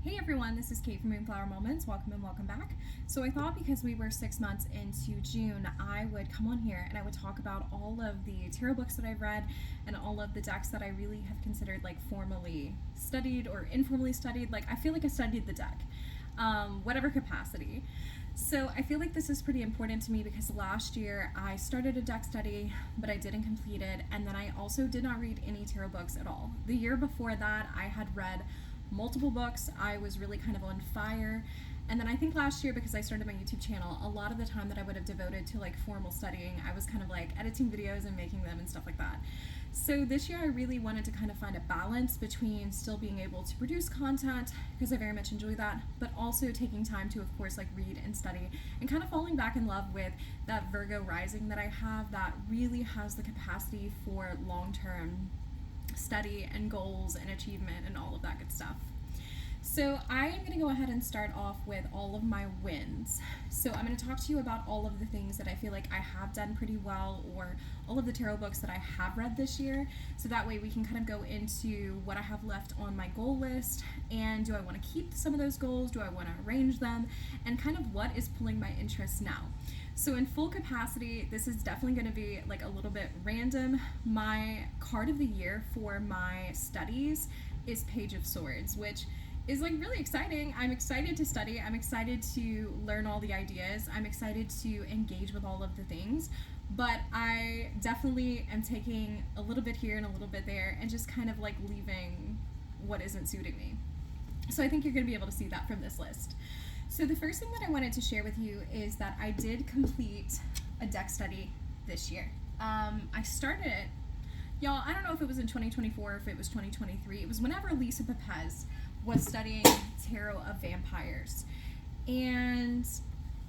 Hey everyone, this is Kate from Moonflower Moments. Welcome and welcome back. So I thought because we were 6 months into June, I would come on here and I would talk about all of the tarot books that I've read and all of the decks that I really have considered like formally studied or informally studied. Like I feel like I studied the deck, whatever capacity. So I feel like this is pretty important to me because last year I started a deck study, but I didn't complete it, and then I also did not read any tarot books at all. The year before that, I had read multiple books. I was really kind of on fire. And then I think last year, because I started my YouTube channel, a lot of the time that I would have devoted to like formal studying, I was kind of like editing videos and making them and stuff like that. So this year I really wanted to kind of find a balance between still being able to produce content, because I very much enjoy that, but also taking time to, of course, like read and study and kind of falling back in love with that Virgo rising that I have that really has the capacity for long-term study and goals and achievement and all of that good stuff. So I am going to go ahead and start off with all of my wins. So I'm going to talk to you about all of the things that I feel like I have done pretty well, or all of the tarot books that I have read this year, so that way we can kind of go into what I have left on my goal list, and do I want to keep some of those goals, do I want to arrange them, and kind of what is pulling my interest now. So in full capacity, this is definitely going to be like a little bit random. My card of the year for my studies is Page of Swords, which is like really exciting. I'm excited to study. I'm excited to learn all the ideas. I'm excited to engage with all of the things. But I definitely am taking a little bit here and a little bit there and just kind of like leaving what isn't suiting me. So I think you're going to be able to see that from this list. So the first thing that I wanted to share with you is that I did complete a deck study this year. I started it, y'all, I don't know if it was in 2024 or if it was 2023. It was whenever Lisa Pepez was studying Tarot of Vampyres. And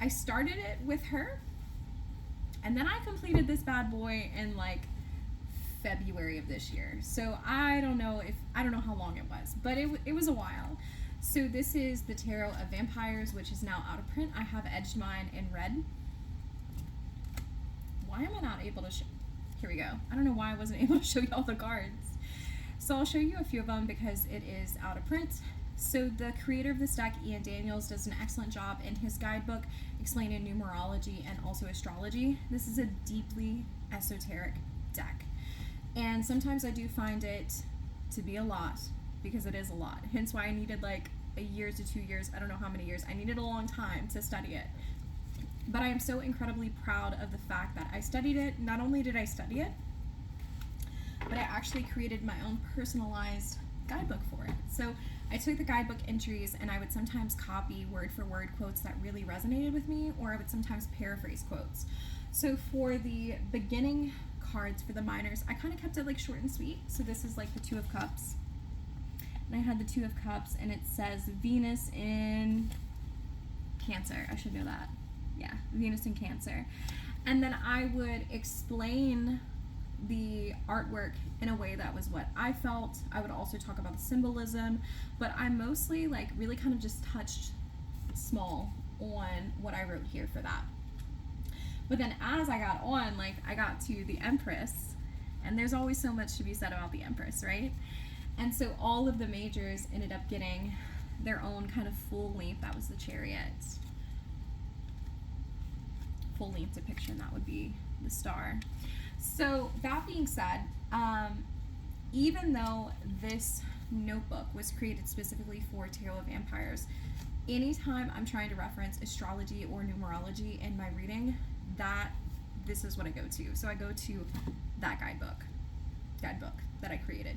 I started it with her, and then I completed this bad boy in like February of this year. So I don't know how long it was, but it was a while. So this is the Tarot of Vampyres, which is now out of print. I have edged mine in red. Why am I not able to show? Here we go. I don't know why I wasn't able to show you all the cards. So I'll show you a few of them because it is out of print. So the creator of this deck, Ian Daniels, does an excellent job in his guidebook explaining numerology and also astrology. This is a deeply esoteric deck. And sometimes I do find it to be a lot, because it is a lot. Hence why I needed like a year to 2 years. I don't know how many years. I needed a long time to study it. But I am so incredibly proud of the fact that I studied it. Not only did I study it, but I actually created my own personalized guidebook for it. So I took the guidebook entries and I would sometimes copy word for word quotes that really resonated with me, or I would sometimes paraphrase quotes. So for the beginning cards for the minors, I kind of kept it like short and sweet. So this is like the Two of Cups. And I had the Two of Cups, and it says Venus in Cancer. I should know that. Yeah, Venus in Cancer. And then I would explain the artwork in a way that was what I felt. I would also talk about the symbolism, but I mostly like really kind of just touched small on what I wrote here for that. But then as I got on, like I got to the Empress, and there's always so much to be said about the Empress, right? And so all of the majors ended up getting their own kind of full length. That was the Chariot. Full length depiction, that would be the Star. So that being said, even though this notebook was created specifically for Tarot of Vampyres, anytime I'm trying to reference astrology or numerology in my reading, this is what I go to. So I go to that guidebook that I created.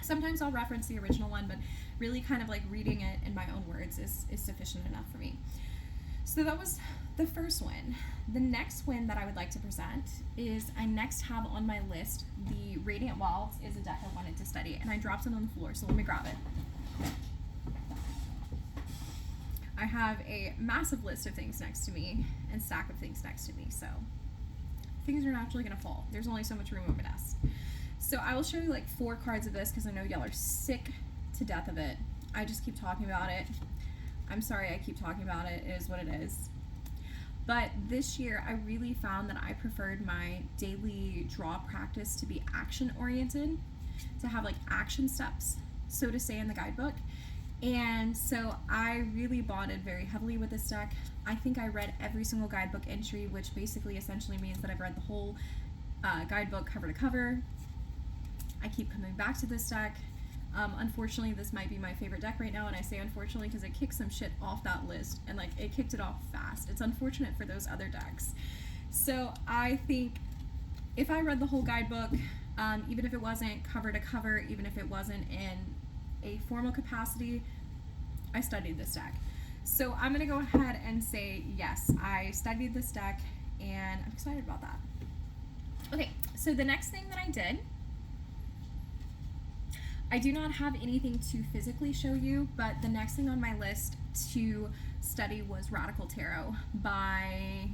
Sometimes I'll reference the original one, but really kind of like reading it in my own words is sufficient enough for me. So that was the first win. The next win that I would like to present is I next have on my list the Radiant Wilds is a deck I wanted to study, and I dropped it on the floor, so let me grab it. I have a massive list of things next to me and stack of things next to me, so things are naturally going to fall. There's only so much room on my desk. So I will show you like 4 cards of this because I know y'all are sick to death of it. I just keep talking about it. I'm sorry I keep talking about it. It is what it is. But this year, I really found that I preferred my daily draw practice to be action-oriented, to have like action steps, so to say, in the guidebook. And so I really bonded very heavily with this deck. I think I read every single guidebook entry, which basically essentially means that I've read the whole guidebook cover to cover. I keep coming back to this deck. Unfortunately, this might be my favorite deck right now, and I say unfortunately because it kicked some shit off that list, and like it kicked it off fast. It's unfortunate for those other decks. So I think if I read the whole guidebook, even if it wasn't cover to cover, even if it wasn't in a formal capacity, I studied this deck. So I'm gonna go ahead and say yes, I studied this deck, and I'm excited about that. Okay, so the next thing that I did, I do not have anything to physically show you, but the next thing on my list to study was Radical Tarot by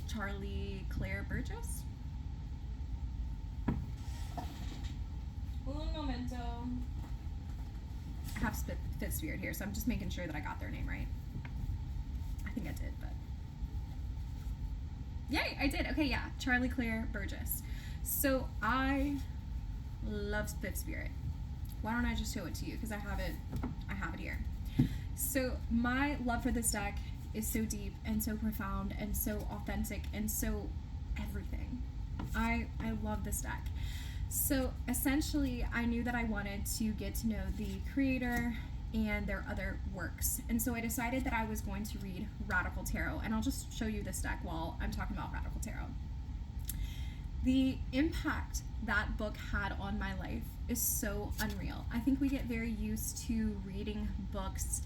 Charlie Claire Burgess. Un momento. I have Fifth Spirit here, so I'm just making sure that I got their name right. I think I did, but... Yay, I did. Okay, yeah, Charlie Claire Burgess. So I love Fifth Spirit. Why don't I just show it to you, because I have it here. So my love for this deck is so deep and so profound and so authentic and so everything. I love this deck. So essentially, I knew that I wanted to get to know the creator and their other works. And so I decided that I was going to read Radical Tarot, and I'll just show you this deck while I'm talking about Radical Tarot. The impact that book had on my life is so unreal. I think we get very used to reading books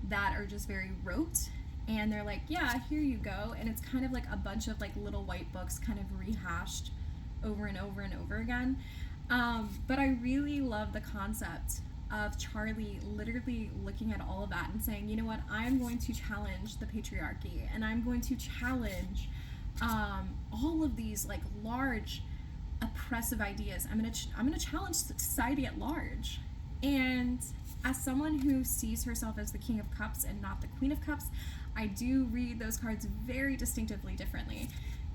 that are just very rote, and they're like, yeah, here you go, and it's kind of like a bunch of like little white books kind of rehashed over and over and over again. But I really love the concept of Charlie literally looking at all of that and saying, you know what, I'm going to challenge the patriarchy, and I'm going to challenge all of these like large oppressive ideas. I'm gonna challenge society at large. And as someone who sees herself as the King of Cups and not the Queen of Cups, I do read those cards very distinctively differently.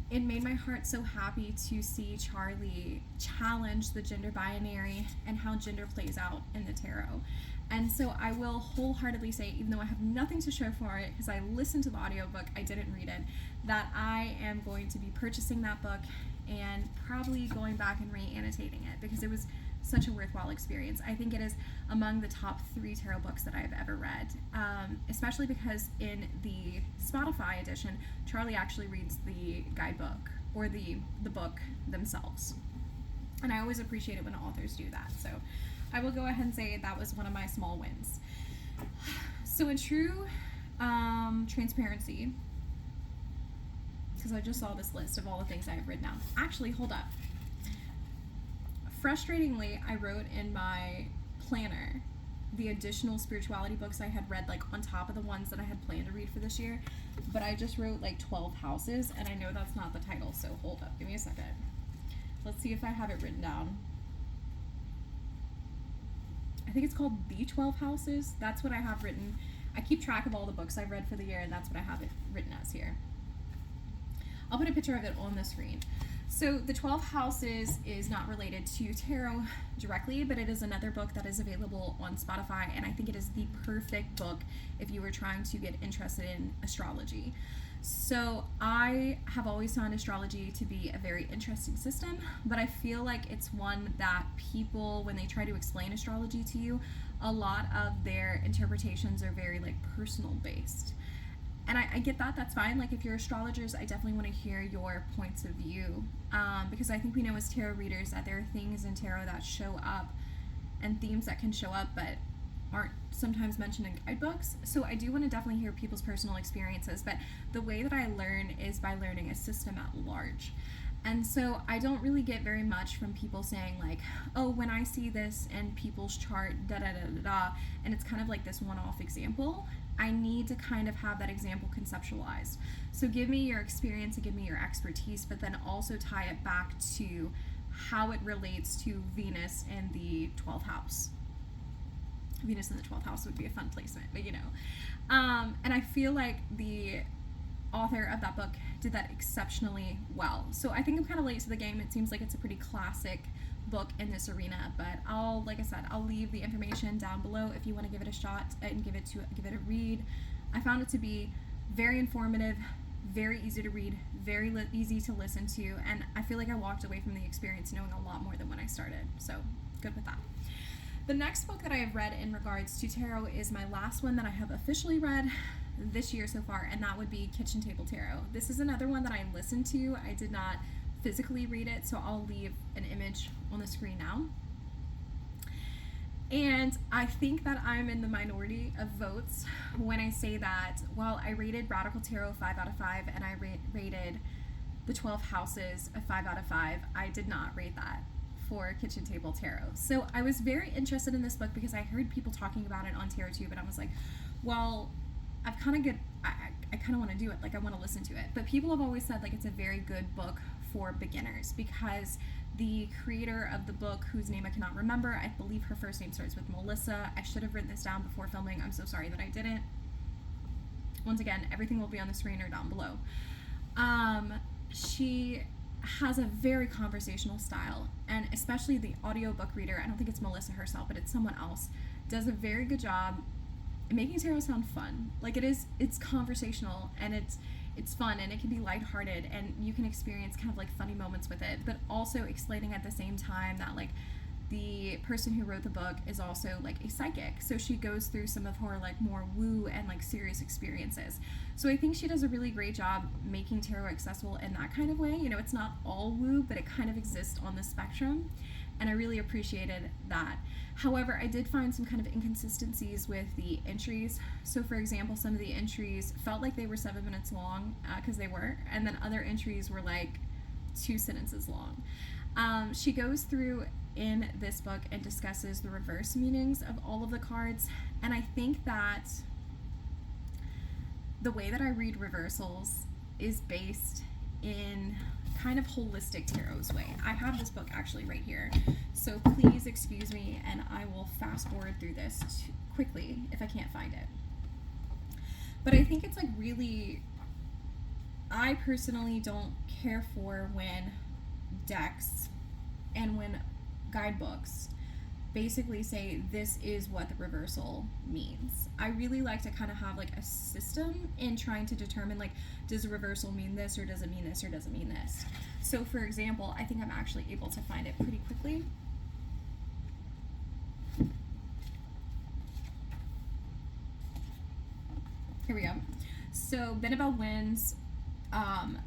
It made my heart so happy to see Charlie challenge the gender binary and how gender plays out in the tarot. And so I will wholeheartedly say, even though I have nothing to show for it, because I listened to the audiobook, I didn't read it, that I am going to be purchasing that book and probably going back and re-annotating it, because it was such a worthwhile experience. I think it is among the top 3 tarot books that I've ever read, especially because in the Spotify edition, Charlie actually reads the guidebook or the book themselves. And I always appreciate it when authors do that. So I will go ahead and say that was one of my small wins. So in true transparency, because I just saw this list of all the things I have written down. Actually, hold up. Frustratingly, I wrote in my planner the additional spirituality books I had read, like on top of the ones that I had planned to read for this year, but I just wrote like 12 houses, and I know that's not the title, so hold up, give me a second. Let's see if I have it written down. I think it's called The 12 Houses. That's what I have written. I keep track of all the books I've read for the year, and that's what I have it written as here. I'll put a picture of it on the screen. So The 12 Houses is not related to tarot directly, but it is another book that is available on Spotify, and I think it is the perfect book if you were trying to get interested in astrology. So I have always found astrology to be a very interesting system, but I feel like it's one that people, when they try to explain astrology to you, a lot of their interpretations are very like personal based. And I get that, that's fine. Like if you're astrologers, I definitely want to hear your points of view, because I think we know as tarot readers that there are things in tarot that show up and themes that can show up but aren't sometimes mentioned in guidebooks. So I do want to definitely hear people's personal experiences, but the way that I learn is by learning a system at large. And so I don't really get very much from people saying like, oh, when I see this in people's chart, da da da da da, and it's kind of like this one-off example. I need to kind of have that example conceptualized. So give me your experience and give me your expertise, but then also tie it back to how it relates to Venus and the 12th house. Venus in the 12th house would be a fun placement, but you know. And I feel like the author of that book did that exceptionally well. So I think I'm kind of late to the game. It seems like it's a pretty classic book in this arena, but like I said, I'll leave the information down below if you want to give it a shot and give it a read. I found it to be very informative, very easy to read, very easy to listen to, and I feel like I walked away from the experience knowing a lot more than when I started, so good with that. The next book that I have read in regards to tarot is my last one that I have officially read this year so far, and that would be Kitchen Table Tarot. This is another one that I listened to. I did not physically read it, so I'll leave an image on the screen now. And I think that I'm in the minority of votes when I say that while I rated Radical Tarot 5 out of 5 and I rated the 12 Houses a 5 out of 5, I did not rate that for Kitchen Table Tarot. So I was very interested in this book because I heard people talking about it on TarotTube, and I was like, well, I kind of want to do it, like I want to listen to it. But people have always said like it's a very good book for beginners because the creator of the book, whose name I cannot remember, I believe her first name starts with Melissa. I should have written this down before filming. I'm so sorry that I didn't. Once again, everything will be on the screen or down below. She has a very conversational style, and especially the audiobook reader, I don't think it's Melissa herself, but it's someone else, does a very good job making tarot sound fun. Like it's conversational, and it's fun, and it can be lighthearted, and you can experience kind of like funny moments with it, but also explaining at the same time that like the person who wrote the book is also like a psychic, so she goes through some of her like more woo and like serious experiences. So I think she does a really great job making tarot accessible in that kind of way. You know, it's not all woo, but it kind of exists on the spectrum, and I really appreciated that. However, I did find some kind of inconsistencies with the entries. So for example, some of the entries felt like they were 7 minutes long, because they were, and then other entries were like 2 sentences long. She goes through in this book and discusses the reverse meanings of all of the cards, and I think that the way that I read reversals is based in kind of holistic tarot's way. I have this book actually right here, so please excuse me, and I will fast forward through this quickly if I can't find it. But I think it's like really, I personally don't care for when decks and when guidebooks basically say this is what the reversal means. I really like to kind of have like a system in trying to determine like, does a reversal mean this, or does it mean this, or does it mean this? So for example, I think I'm actually able to find it pretty quickly. Here we go. So Benabel Wynn's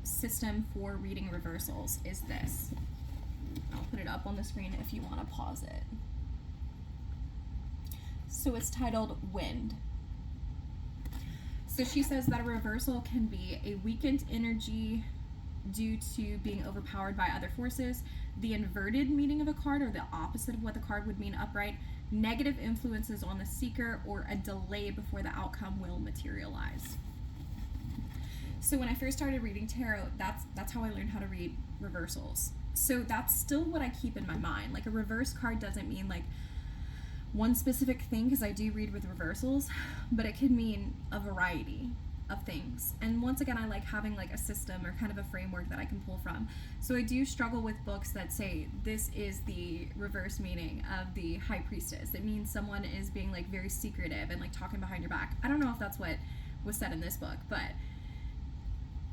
system for reading reversals is this. I'll put it up on the screen if you want to pause it. So it's titled Wind. So she says that a reversal can be a weakened energy due to being overpowered by other forces, the inverted meaning of a card, or the opposite of what the card would mean upright, negative influences on the seeker, or a delay before the outcome will materialize. So when I first started reading tarot, that's how I learned how to read reversals. So that's still what I keep in my mind. Like a reverse card doesn't mean like one specific thing, because I do read with reversals, but it could mean a variety of things. And once again, I like having like a system or kind of a framework that I can pull from. So I do struggle with books that say this is the reverse meaning of the High Priestess. It means someone is being like very secretive and like talking behind your back. I don't know if that's what was said in this book, but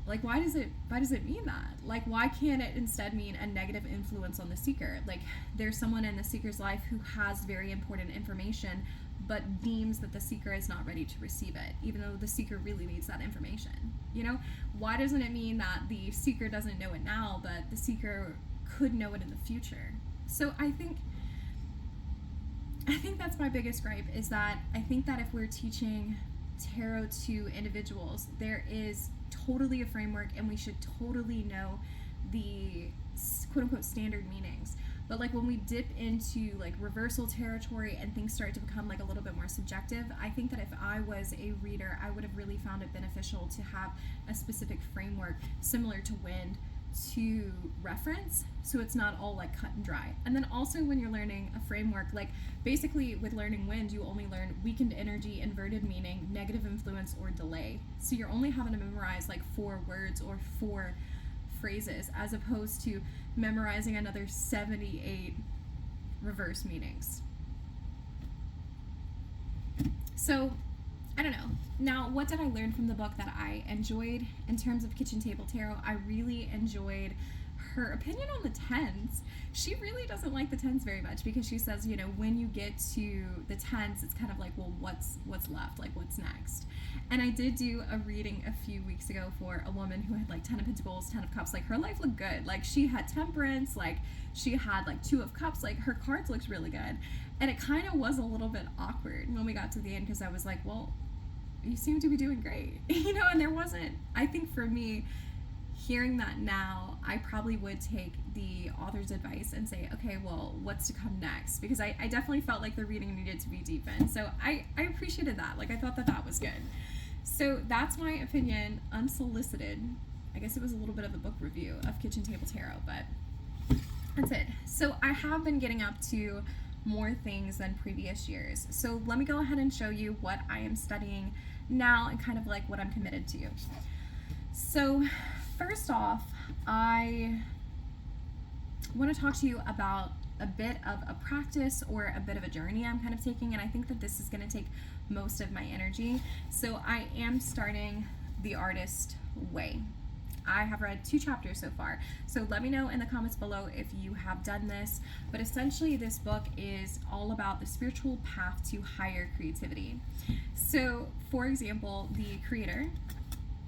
like, why does it mean that? Like, why can't it instead mean a negative influence on the seeker? Like, there's someone in the seeker's life who has very important information, but deems that the seeker is not ready to receive it, even though the seeker really needs that information. You know, why doesn't it mean that the seeker doesn't know it now, but the seeker could know it in the future? So I think that's my biggest gripe, is that I think that if we're teaching tarot to individuals, there is totally a framework, and we should totally know the quote-unquote standard meanings. But like when we dip into like reversal territory and things start to become like a little bit more subjective, I think that if I was a reader, I would have really found it beneficial to have a specific framework similar to Wind to reference, so it's not all like cut and dry. And then also when you're learning a framework, like basically with learning Wind, you only learn weakened energy, inverted meaning, negative influence, or delay. So you're only having to memorize like 4 words or 4 phrases, as opposed to memorizing another 78 reverse meanings. So, I don't know. Now, what did I learn from the book that I enjoyed in terms of Kitchen Table Tarot? I really enjoyed her opinion on the tens. She really doesn't like the tens very much because she says, when you get to the tens, it's kind of like, well, what's left? Like, what's next? And I did do a reading a few weeks ago for a woman who had like 10 of Pentacles, 10 of Cups. Like, her life looked good. Like, she had Temperance. Like, she had like 2 of Cups. Like, her cards looked really good. And it kind of was a little bit awkward when we got to the end because I was like, well, you seem to be doing great. And there wasn't, I think for me, hearing that now, I probably would take the author's advice and say, okay, well, what's to come next? Because I definitely felt like the reading needed to be deepened. So I appreciated that. Like, I thought that was good. So that's my opinion, unsolicited. I guess it was a little bit of a book review of Kitchen Table Tarot, but that's it. So I have been getting up to more things than previous years. So let me go ahead and show you what I am studying now and kind of like what I'm committed to. So first off, I want to talk to you about a bit of a practice or a bit of a journey I'm kind of taking, and I think that this is going to take most of my energy. So I am starting The Artist Way. I have read 2 chapters so far, so let me know in the comments below if you have done this. But essentially this book is all about the spiritual path to higher creativity. So for example, the creator,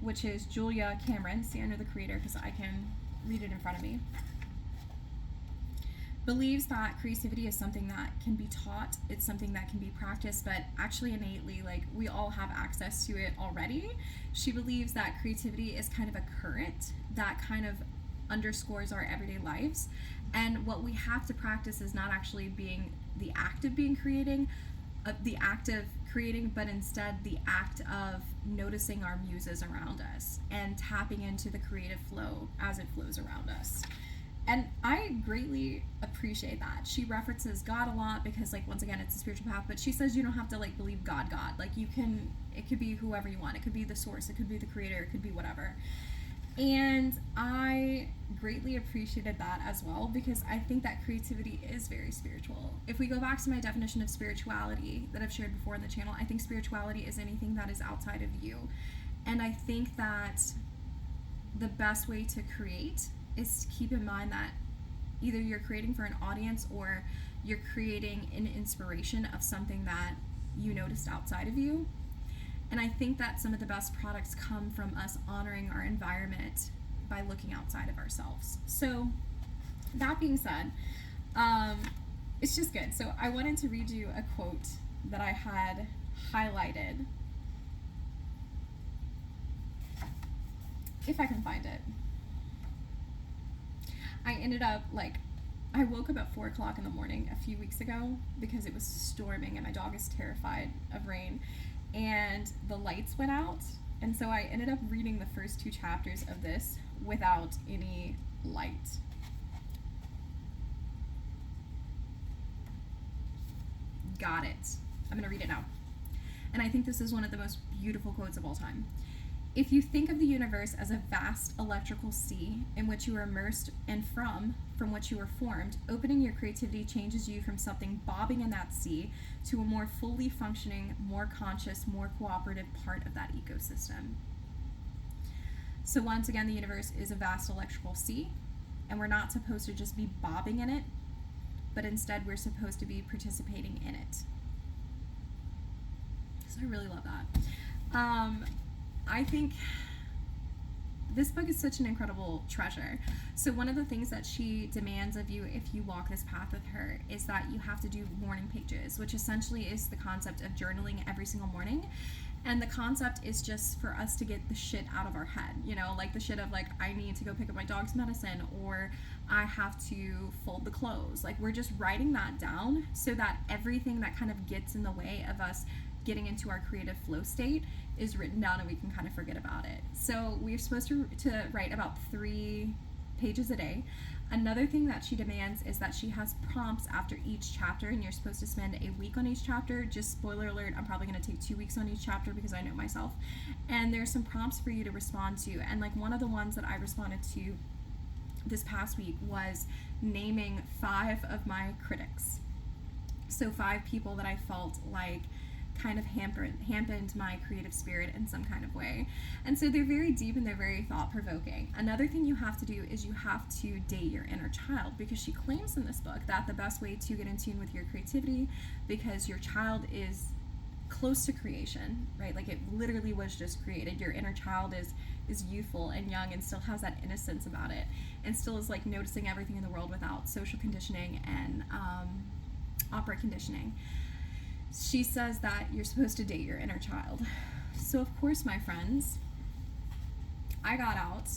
which is Julia Cameron, see, I know the creator because I can read it in front of me, believes that creativity is something that can be taught, it's something that can be practiced, but actually innately, like, we all have access to it already. She believes that creativity is kind of a current that kind of underscores our everyday lives, and what we have to practice is not actually being the act of creating, but instead the act of noticing our muses around us and tapping into the creative flow as it flows around us. And I greatly appreciate that. She references God a lot because, like, once again, it's a spiritual path, but she says you don't have to, like, believe God. Like, you can, it could be whoever you want. It could be the source. It could be the creator. It could be whatever. And I greatly appreciated that as well because I think that creativity is very spiritual. If we go back to my definition of spirituality that I've shared before in the channel, I think spirituality is anything that is outside of you. And I think that the best way to create is to keep in mind that either you're creating for an audience or you're creating an inspiration of something that you noticed outside of you. And I think that some of the best products come from us honoring our environment by looking outside of ourselves. So that being said, it's just good. So I wanted to read you a quote that I had highlighted, if I can find it. I ended up, like, I woke up at 4 o'clock in the morning a few weeks ago because it was storming and my dog is terrified of rain, and the lights went out, and so I ended up reading the first 2 chapters of this without any light. Got it. I'm gonna read it now. And I think this is one of the most beautiful quotes of all time. If you think of the universe as a vast electrical sea in which you are immersed and from which you are formed, opening your creativity changes you from something bobbing in that sea to a more fully functioning, more conscious, more cooperative part of that ecosystem. So once again, the universe is a vast electrical sea, and we're not supposed to just be bobbing in it, but instead we're supposed to be participating in it. So I really love that. I think this book is such an incredible treasure. So one of the things that she demands of you if you walk this path with her is that you have to do morning pages, which essentially is the concept of journaling every single morning. And the concept is just for us to get the shit out of our head, like the shit of, like, I need to go pick up my dog's medicine, or I have to fold the clothes. Like, we're just writing that down so that everything that kind of gets in the way of us getting into our creative flow state is written down and we can kind of forget about it. So we're supposed to write about 3 pages a day. Another thing that she demands is that she has prompts after each chapter, and you're supposed to spend a week on each chapter. Just spoiler alert, I'm probably going to take 2 weeks on each chapter because I know myself. And there's some prompts for you to respond to, and like one of the ones that I responded to this past week was naming 5 of my critics. So 5 people that I felt like kind of hampered my creative spirit in some kind of way. And so they're very deep and they're very thought-provoking. Another thing you have to do is you have to date your inner child, because she claims in this book that the best way to get in tune with your creativity, because your child is close to creation, right? Like, it literally was just created. Your inner child is youthful and young and still has that innocence about it, and still is like noticing everything in the world without social conditioning and opera conditioning. She says that you're supposed to date your inner child. So of course, my friends, I got out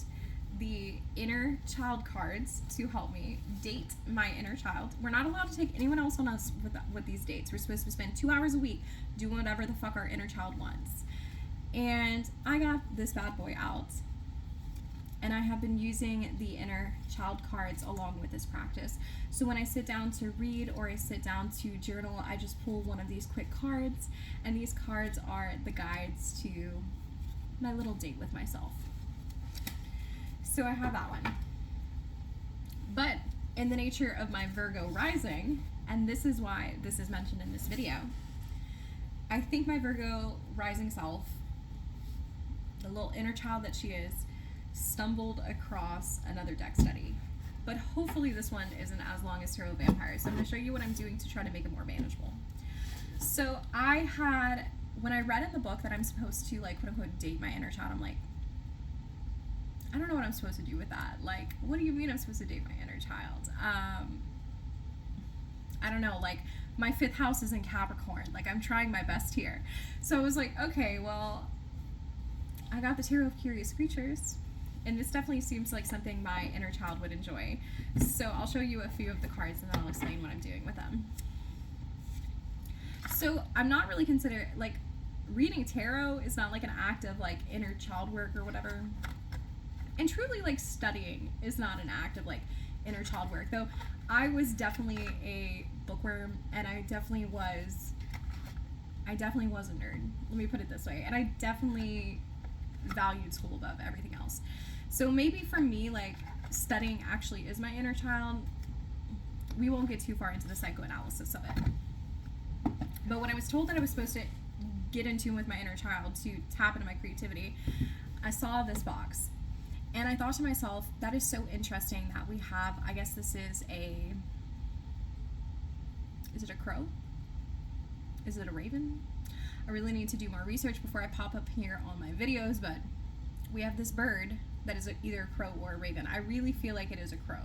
the inner child cards to help me date my inner child. We're not allowed to take anyone else on us with these dates. We're supposed to spend 2 hours a week doing whatever the fuck our inner child wants. And I got this bad boy out, and I have been using the inner child cards along with this practice. So when I sit down to read or I sit down to journal, I just pull one of these quick cards, and these cards are the guides to my little date with myself. So I have that one. But in the nature of my Virgo rising, and this is why this is mentioned in this video, I think my Virgo rising self, the little inner child that she is, stumbled across another deck study. But hopefully this one isn't as long as Tarot Vampyres. So I'm going to show you what I'm doing to try to make it more manageable. So when I read in the book that I'm supposed to, like, quote unquote, date my inner child, I'm like, I don't know what I'm supposed to do with that. Like, what do you mean I'm supposed to date my inner child? I don't know, like, my 5th house is in Capricorn. Like, I'm trying my best here. So I was like, okay, well, I got the Tarot of Curious Creatures, and this definitely seems like something my inner child would enjoy. So I'll show you a few of the cards and then I'll explain what I'm doing with them. So I'm not really like, reading tarot is not like an act of like inner child work or whatever. And truly, like, studying is not an act of like inner child work. Though I was definitely a bookworm, and I definitely was a nerd. Let me put it this way. And I definitely valued school above everything else. So maybe for me, like, studying actually is my inner child. We won't get too far into the psychoanalysis of it. But when I was told that I was supposed to get in tune with my inner child to tap into my creativity, I saw this box. And I thought to myself, that is so interesting that we have, I guess this is it a crow? Is it a raven? I really need to do more research before I pop up here on my videos, but we have this bird that is either a crow or a raven. I really feel like it is a crow.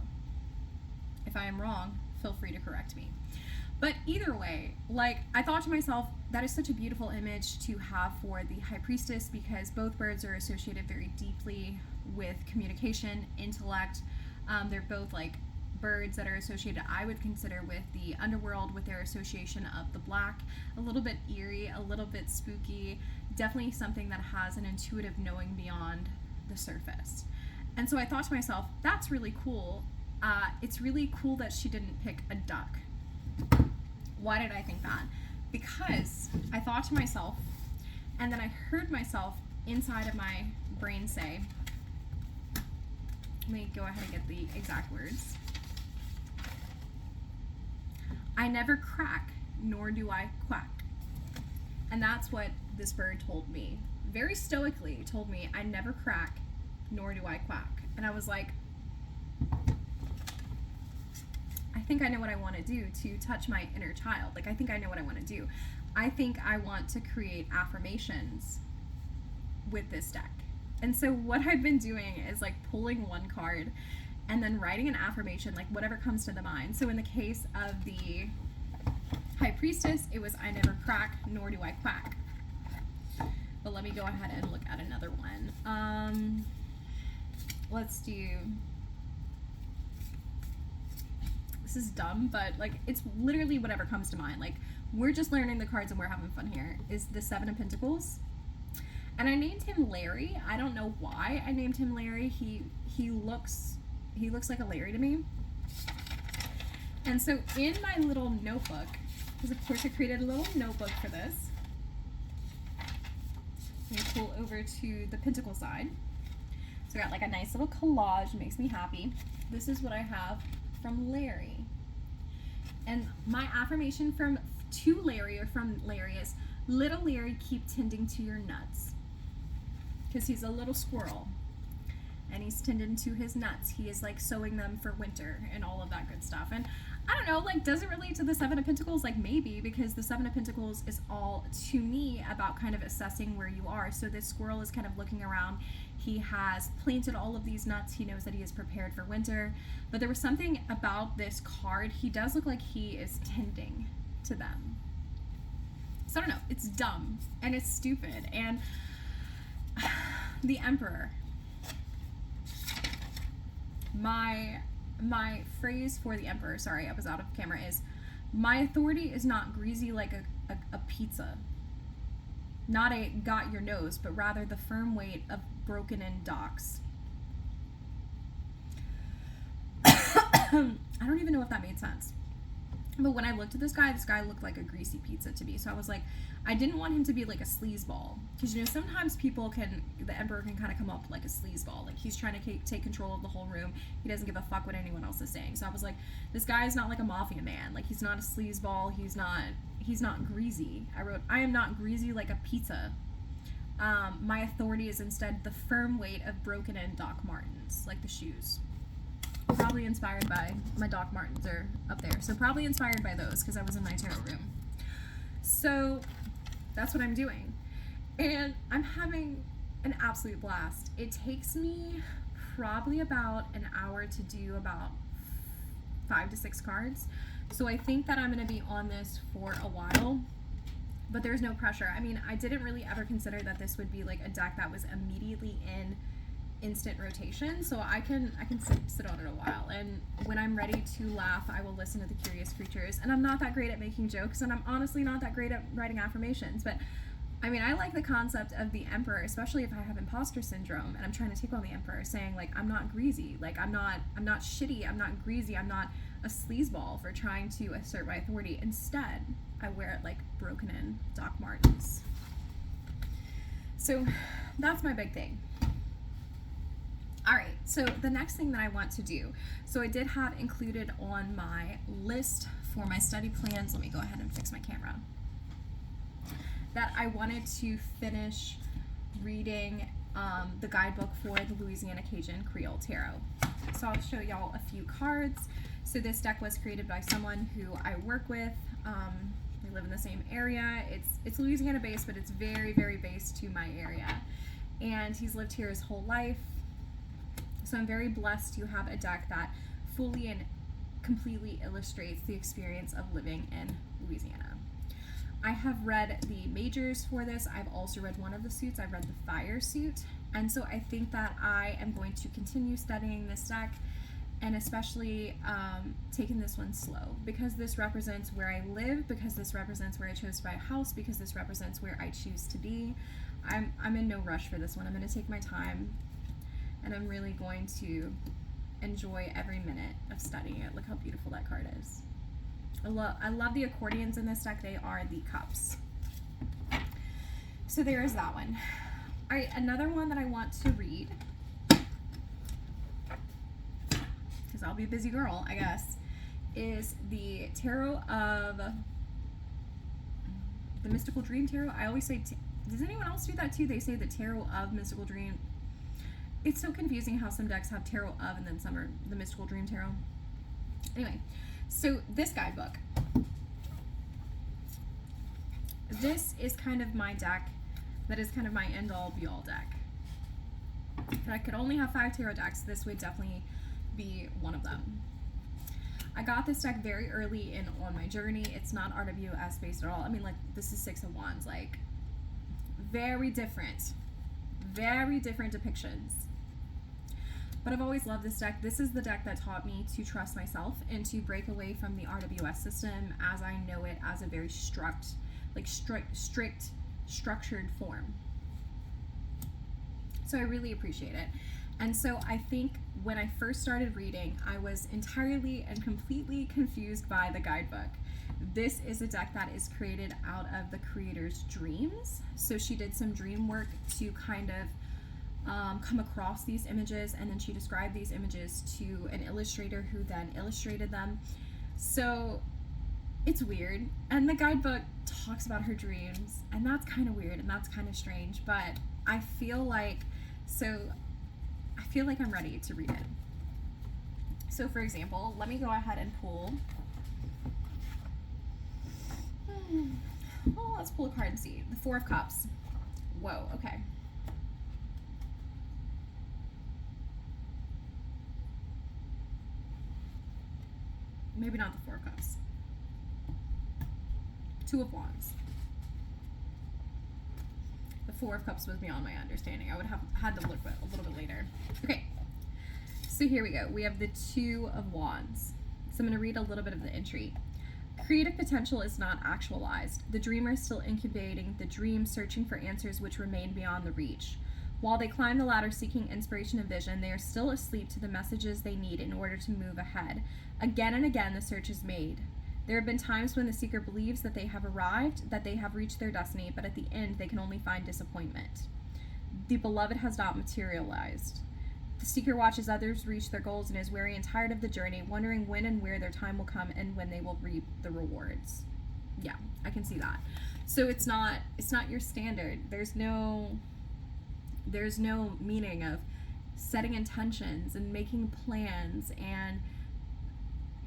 If I am wrong, feel free to correct me. But either way, like, I thought to myself, that is such a beautiful image to have for the High Priestess, because both birds are associated very deeply with communication, intellect. They're both like birds that are associated, I would consider, with the underworld, with their association of the black, a little bit eerie, a little bit spooky, definitely something that has an intuitive knowing beyond the surface. And so I thought to myself, that's really cool. It's really cool that she didn't pick a duck. Why did I think that? Because I thought to myself, and then I heard myself inside of my brain say, let me go ahead and get the exact words. I never crack, nor do I quack. And that's what this bird told me. Very stoically told me, I never crack, nor do I quack. And I was like, I think I know what I want to do to touch my inner child. Like, I think I know what I want to do. I think I want to create affirmations with this deck. And so what I've been doing is like pulling one card and then writing an affirmation, like whatever comes to the mind. So in the case of the High Priestess, it was, I never crack, nor do I quack. But let me go ahead and look at another one. Let's do, this is dumb, but like, it's literally whatever comes to mind. Like, we're just learning the cards and we're having fun here. Is the 7 of Pentacles. And I named him Larry. I don't know why I named him Larry. He looks like a Larry to me. And so in my little notebook, because of course I created a little notebook for this. Let me pull over to the Pentacle side. So I got like a nice little collage. It makes me happy. This is what I have from Larry. And my affirmation from Larry is, little Larry, keep tending to your nuts. Because he's a little squirrel. And he's tending to his nuts. He is like sowing them for winter and all of that good stuff. And I don't know, like, does it relate to the Seven of Pentacles? Like, maybe, because the Seven of Pentacles is all, to me, about kind of assessing where you are. So this squirrel is kind of looking around. He has planted all of these nuts. He knows that he is prepared for winter. But there was something about this card. He does look like he is tending to them. So I don't know. It's dumb. And it's stupid. And the Emperor. My phrase for the Emperor, sorry, I was out of camera, is, my authority is not greasy like a pizza. Not a got your nose, but rather the firm weight of broken-in docks. I don't even know if that made sense. But when I looked at this guy looked like a greasy pizza to me. So I was like, I didn't want him to be like a sleazeball. Because, you know, sometimes the Emperor can kind of come up like a sleazeball. Like, he's trying to take control of the whole room. He doesn't give a fuck what anyone else is saying. So I was like, this guy is not like a mafia man. Like, he's not a sleazeball. He's not greasy. I wrote, I am not greasy like a pizza. My authority is instead the firm weight of broken-in Doc Martens, like the shoes. Probably inspired by, my Doc Martens are up there, so probably inspired by those because I was in my tarot room. So that's what I'm doing, and I'm having an absolute blast. It takes me probably about an hour to do about 5 to 6 cards, so I think that I'm going to be on this for a while, but there's no pressure. I mean, I didn't really ever consider that this would be like a deck that was immediately in instant rotation, so I can sit on it a while, and when I'm ready to laugh, I will listen to the Curious Creatures. And I'm not that great at making jokes, and I'm honestly not that great at writing affirmations, but I mean, I like the concept of the Emperor, especially if I have imposter syndrome and I'm trying to take on the Emperor, saying like, I'm not greasy, like I'm not shitty, I'm not greasy, I'm not a sleazeball for trying to assert my authority. Instead, I wear it like broken-in Doc Martens. So that's my big thing. All right, so the next thing that I want to do, so I did have included on my list for my study plans, let me go ahead and fix my camera, that I wanted to finish reading the guidebook for the Louisiana Cajun-Creole Tarot. So I'll show y'all a few cards. So this deck was created by someone who I work with. We live in the same area. It's Louisiana based, but it's very, very based to my area. And he's lived here his whole life. So I'm very blessed to have a deck that fully and completely illustrates the experience of living in Louisiana. I have read the majors for this. I've also read one of the suits. I've read the fire suit. And so I think that I am going to continue studying this deck, and especially taking this one slow, because this represents where I live, because this represents where I chose to buy a house, because this represents where I choose to be. I'm in no rush for this one. I'm going to take my time, and I'm really going to enjoy every minute of studying it. Look how beautiful that card is. I love the accordions in this deck. They are the cups. So there is that one. All right, another one that I want to read, because I'll be a busy girl, I guess, is the Tarot of the Mystical Dream Tarot. I always say, does anyone else do that too? They say the Tarot of Mystical Dream. It's so confusing how some decks have Tarot of and then some are the Mystical Dream Tarot. Anyway, so this guidebook. This is kind of my deck. That is kind of my end-all, be-all deck. If I could only have 5 tarot decks, this would definitely be one of them. I got this deck very early on my journey. It's not RWS based at all. I mean, like, this is 6 of Wands. Like, very different depictions. But I've always loved this deck. This is the deck that taught me to trust myself and to break away from the RWS system as I know it, as a very strict, structured form. So I really appreciate it. And so I think when I first started reading, I was entirely and completely confused by the guidebook. This is a deck that is created out of the creator's dreams. So she did some dream work to kind of come across these images, and then she described these images to an illustrator who then illustrated them. So it's weird. And the guidebook talks about her dreams, and that's kind of weird and that's kind of strange, but I feel like I'm ready to read it. So for example, let me go ahead and pull. Well, let's pull a card and see. The Four of Cups. Whoa, okay. Maybe not the Four of Cups. Two of Wands. The Four of Cups was beyond my understanding. I would have had to look a little bit later. Okay, so here we go. We have the Two of Wands. So I'm going to read a little bit of the entry. Creative potential is not actualized. The dreamer is still incubating the dream, searching for answers which remain beyond the reach. While they climb the ladder seeking inspiration and vision, they are still asleep to the messages they need in order to move ahead. Again and again, the search is made. There have been times when the seeker believes that they have arrived, that they have reached their destiny, but at the end, they can only find disappointment. The beloved has not materialized. The seeker watches others reach their goals and is weary and tired of the journey, wondering when and where their time will come and when they will reap the rewards. Yeah, I can see that. So it's not your standard. There's no meaning of setting intentions and making plans and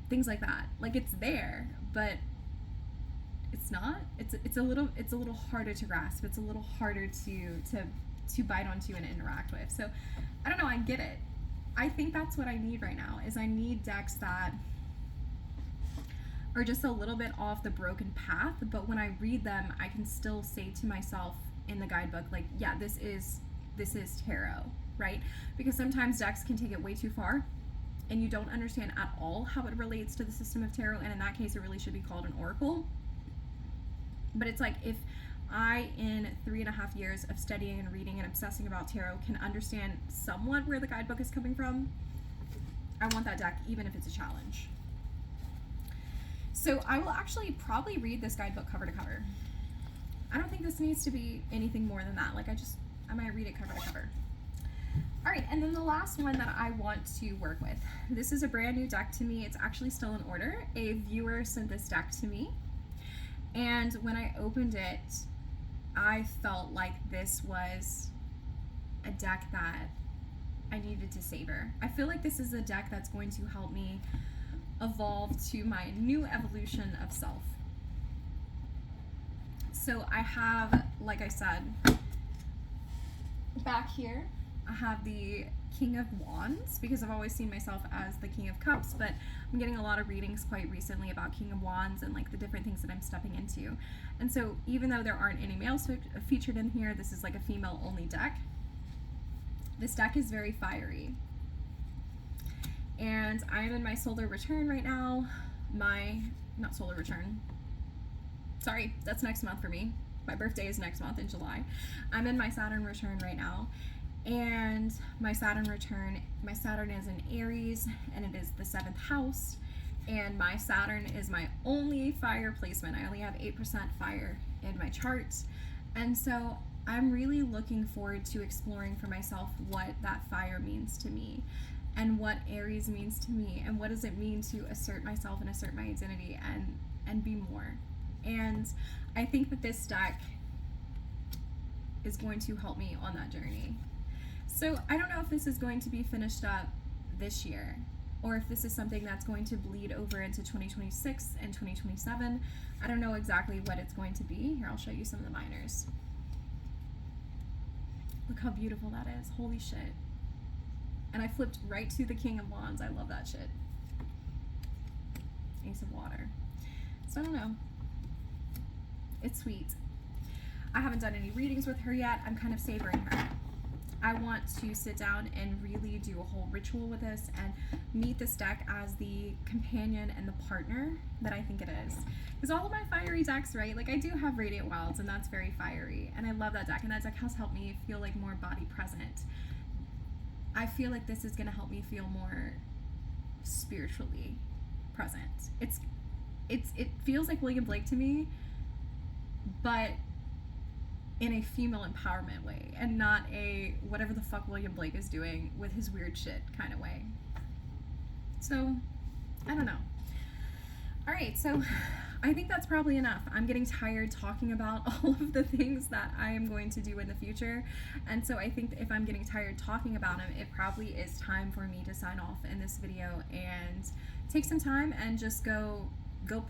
things like that. Like, it's there, but it's not. It's a little harder to grasp. It's a little harder to bite onto and interact with. So I don't know, I get it. I think that's what I need right now, is I need decks that are just a little bit off the broken path, but when I read them, I can still say to myself in the guidebook, like, yeah, this is tarot, right? Because sometimes decks can take it way too far and you don't understand at all how it relates to the system of tarot, and in that case it really should be called an oracle. But it's like, if I, in 3.5 years of studying and reading and obsessing about tarot, can understand somewhat where the guidebook is coming from, I want that deck, even if it's a challenge. So I will actually probably read this guidebook cover to cover. I don't think this needs to be anything more than that. Like, I might read it cover to cover. All right, and then the last one that I want to work with. This is a brand new deck to me. It's actually still in order. A viewer sent this deck to me, and when I opened it, I felt like this was a deck that I needed to savor. I feel like this is a deck that's going to help me evolve to my new evolution of self. So I have, like I said, back here, I have the King of Wands, because I've always seen myself as the King of Cups, but I'm getting a lot of readings quite recently about King of Wands and like the different things that I'm stepping into. And so even though there aren't any males featured in here, this is like a female only deck. This deck is very fiery. And I am in my solar return right now. Not solar return. Sorry, that's next month for me. My birthday is next month in July. I'm in my Saturn return right now. And my Saturn is in Aries, and it is the 7th house. And my Saturn is my only fire placement. I only have 8% fire in my chart. And so I'm really looking forward to exploring for myself what that fire means to me, and what Aries means to me, and what does it mean to assert myself and assert my identity and be more. And I think that this deck is going to help me on that journey. So I don't know if this is going to be finished up this year, or if this is something that's going to bleed over into 2026 and 2027. I don't know exactly what it's going to be. Here, I'll show you some of the minors. Look how beautiful that is. Holy shit. And I flipped right to the King of Wands. I love that shit. Ace of Water. So I don't know. It's sweet. I haven't done any readings with her yet. I'm kind of savoring her. I want to sit down and really do a whole ritual with this and meet this deck as the companion and the partner that I think it is. Because all of my fiery decks, right? Like, I do have Radiant Wilds, and that's very fiery. And I love that deck, and that deck has helped me feel like more body present. I feel like this is going to help me feel more spiritually present. It feels like William Blake to me, but in a female empowerment way, and not a whatever the fuck William Blake is doing with his weird shit kind of way. So, I don't know. All right, so I think that's probably enough. I'm getting tired talking about all of the things that I am going to do in the future. And so I think that if I'm getting tired talking about them, it probably is time for me to sign off in this video and take some time and just go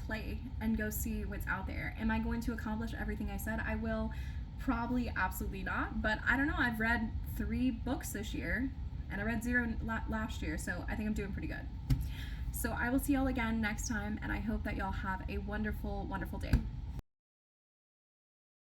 play and go see what's out there. Am I going to accomplish everything I said I will? Probably absolutely not. But I don't know. I've read 3 books this year, and I read 0 last year, so I think I'm doing pretty good. So I will see y'all again next time, and I hope that y'all have a wonderful, wonderful day.